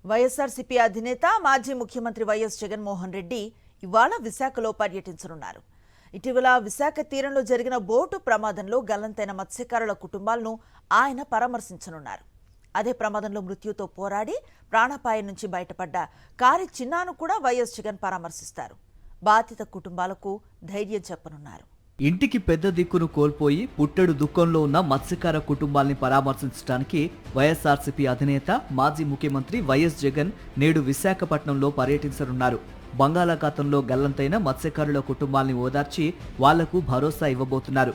వైఎస్ఆర్సీపీ అధినేత మాజీ ముఖ్యమంత్రి వైఎస్ జగన్మోహన్ రెడ్డి ఇవాళ విశాఖలో పర్యటించనున్నారు. ఇటీవల విశాఖ తీరంలో జరిగిన బోటు ప్రమాదంలో గల్లంతైన మత్స్యకారుల కుటుంబాలను ఆయన పరామర్శించనున్నారు. అదే ప్రమాదంలో మృత్యుతో పోరాడి ప్రాణాపాయం నుంచి బయటపడ్డ కారి చిన్నాను కూడా వైఎస్ జగన్ పరామర్శిస్తారు. బాధిత కుటుంబాలకు ధైర్యం చెప్పనున్నారు. ఇంటికి పెద్ద దిక్కును కోల్పోయి పుట్టెడు దుఃఖంలో ఉన్న మత్స్యకార కుటుంబాల్ని పరామర్శించడానికి వైఎస్ఆర్సీపీ అధినేత మాజీ ముఖ్యమంత్రి వైఎస్ జగన్ నేడు విశాఖపట్నంలో పర్యటించనున్నారు. బంగాళాఖాతంలో గల్లంతైన మత్స్యకారుల కుటుంబాల్ని ఓదార్చి వాళ్లకు భరోసా ఇవ్వబోతున్నారు.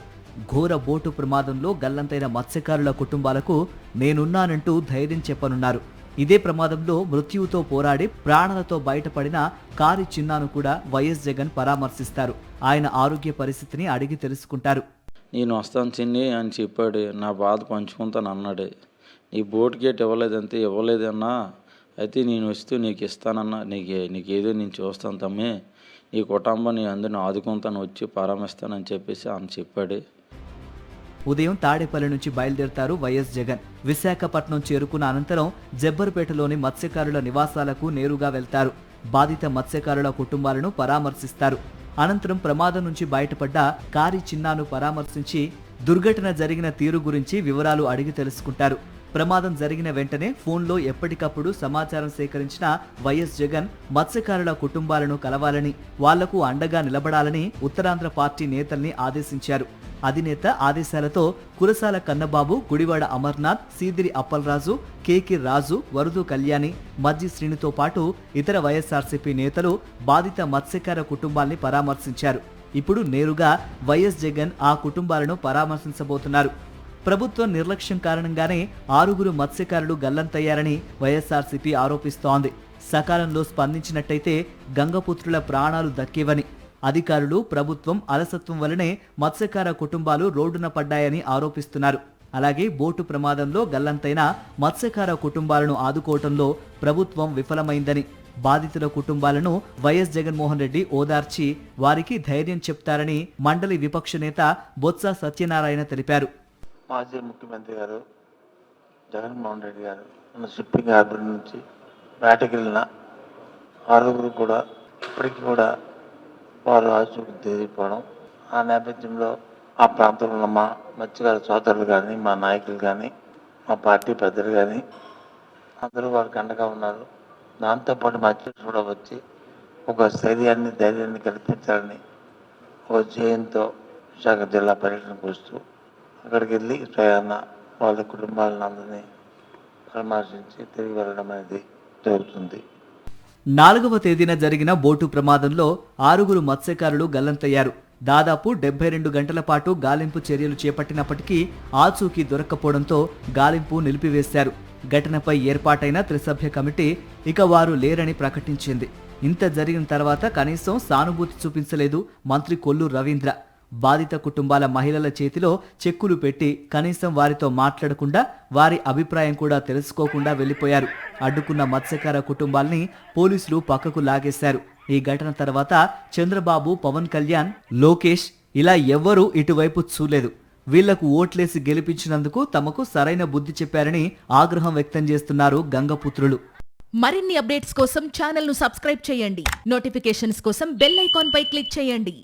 ఘోర బోటు ప్రమాదంలో గల్లంతైన మత్స్యకారుల కుటుంబాలకు నేనున్నానంటూ ధైర్యం చెప్పనున్నారు. ఇదే ప్రమాదంలో మృత్యువుతో పోరాడి ప్రాణాలతో బయటపడిన కారి చిన్నాను కూడా వైఎస్ జగన్ పరామర్శిస్తారు. ఆయన ఆరోగ్య పరిస్థితిని అడిగి తెలుసుకుంటారు. నేను వస్తాను చిన్ని అని చెప్పాడు. నా బాధ పంచుకుంటాను అన్నాడు. నీ బోట్ గేట్ ఇవ్వలేదంటే ఇవ్వలేదన్నా, అయితే నేను వస్తూ నీకు ఇస్తానన్నా, నీకేదో నేను చూస్తాను తమ్మి, నీ కుటుంబం నీ అందరిని ఆదుకుంటాను, వచ్చి పరామర్శిస్తానని చెప్పేసి అని చెప్పాడు. ఉదయం తాడేపల్లి నుంచి బయలుదేరతారు వైఎస్ జగన్. విశాఖపట్నం చేరుకున్న అనంతరం జబ్బర్పేటలోని మత్స్యకారుల నివాసాలకు నేరుగా వెళ్తారు. బాధిత మత్స్యకారుల కుటుంబాలను పరామర్శిస్తారు. అనంతరం ప్రమాదం నుంచి బయటపడ్డ కారి చిన్నాను పరామర్శించి దుర్ఘటన జరిగిన తీరు గురించి వివరాలు అడిగి తెలుసుకుంటారు. ప్రమాదం జరిగిన వెంటనే ఫోన్లో ఎప్పటికప్పుడు సమాచారం సేకరించిన వైఎస్ జగన్ మత్స్యకారుల కుటుంబాలను కలవాలని, వాళ్లకు అండగా నిలబడాలని ఉత్తరాంధ్ర పార్టీ నేతల్ని ఆదేశించారు. అధినేత ఆదేశాలతో కురసాల కన్నబాబు, గుడివాడ అమర్నాథ్, సీదిరి అప్పలరాజు, కేకి రాజు, వరదు కళ్యాణి, మజ్జి శ్రీనితో పాటు ఇతర వైఎస్ఆర్సీపీ నేతలు బాధిత మత్స్యకార కుటుంబాల్ని పరామర్శించారు. ఇప్పుడు నేరుగా వైఎస్ జగన్ ఆ కుటుంబాలను పరామర్శించబోతున్నారు. ప్రభుత్వ నిర్లక్ష్యం కారణంగానే 6 మత్స్యకారులు గల్లంతయ్యారని వైఎస్ఆర్సీపీ ఆరోపిస్తోంది. సకాలంలో స్పందించినట్టయితే గంగపుత్రుల ప్రాణాలు దక్కేవని, అధికారులు, ప్రభుత్వం అలసత్వం వల్లనే మత్స్యకార కుటుంబాలు రోడ్డున పడ్డాయని ఆరోపిస్తున్నారు. అలాగే బోటు ప్రమాదంలో గల్లంతైన మత్స్యకార కుటుంబాలను ఆదుకోవటంలో ప్రభుత్వం విఫలమైందని, బాధితుల కుటుంబాలను వైఎస్ జగన్మోహన్ రెడ్డి ఓదార్చి వారికి ధైర్యం చెప్తారని మండలి విపక్ష నేత బొత్స సత్యనారాయణ తెలిపారు. మాజీ ముఖ్యమంత్రి గారు జగన్మోహన్ రెడ్డి గారు మన షిప్పింగ్ హార్బర్ నుంచి బయటకు వెళ్ళిన 6 కూడా ఇప్పటికీ కూడా వారు ఆచూకీ తెలియకపోవడం, ఆ నేపథ్యంలో ఆ ప్రాంతంలో ఉన్న మా మత్స్యకార సోదరులు కానీ, మా నాయకులు కానీ, మా పార్టీ పెద్దలు కానీ అందరూ వారికి అండగా ఉన్నారు. దాంతోపాటు మా అధ్యక్షుడు కూడా వచ్చి ఒక ధైర్యాన్ని కల్పించాలని ఒక జయంతో విశాఖ జిల్లా పర్యటనకు వస్తూ అక్కడికి వెళ్ళి ప్రయాణ వాళ్ళ కుటుంబాలను అందరినీ పరామర్శించి తిరిగి వెళ్ళడం అనేది జరుగుతుంది. 4వ తేదీన జరిగిన బోటు ప్రమాదంలో 6 మత్స్యకారులు గల్లంతయ్యారు. దాదాపు 72 గంటల పాటు గాలింపు చర్యలు చేపట్టినప్పటికీ ఆచూకీ దొరక్కపోవడంతో గాలింపు నిలిపివేశారు. ఘటనపై ఏర్పాటైన త్రిసభ్య కమిటీ ఇక వారు లేరని ప్రకటించింది. ఇంత జరిగిన తర్వాత కనీసం సానుభూతి చూపించలేదు మంత్రి కొల్లు రవీంద్ర. బాధిత కుటుంబాల మహిళల చేతిలో చెక్కులు పెట్టి కనీసం వారితో మాట్లాడకుండా, వారి అభిప్రాయం కూడా తెలుసుకోకుండా వెళ్లిపోయారు. అడ్డుకున్న మత్స్యకార కుటుంబాల్ని పోలీసులు పక్కకు లాగేశారు. ఈ ఘటన తర్వాత చంద్రబాబు, పవన్ కళ్యాణ్, లోకేష్ ఇలా ఎవ్వరూ ఇటువైపు చూలేదు. వీళ్లకు ఓట్లేసి గెలిపించినందుకు తమకు సరైన బుద్ధి చెప్పారని ఆగ్రహం వ్యక్తం చేస్తున్నారు గంగపుత్రులు. మరిన్ని అప్డేట్స్ కోసం ఛానల్ ను సబ్స్క్రైబ్ చేయండి. నోటిఫికేషన్స్ కోసం బెల్ ఐకాన్ పై క్లిక్ చేయండి.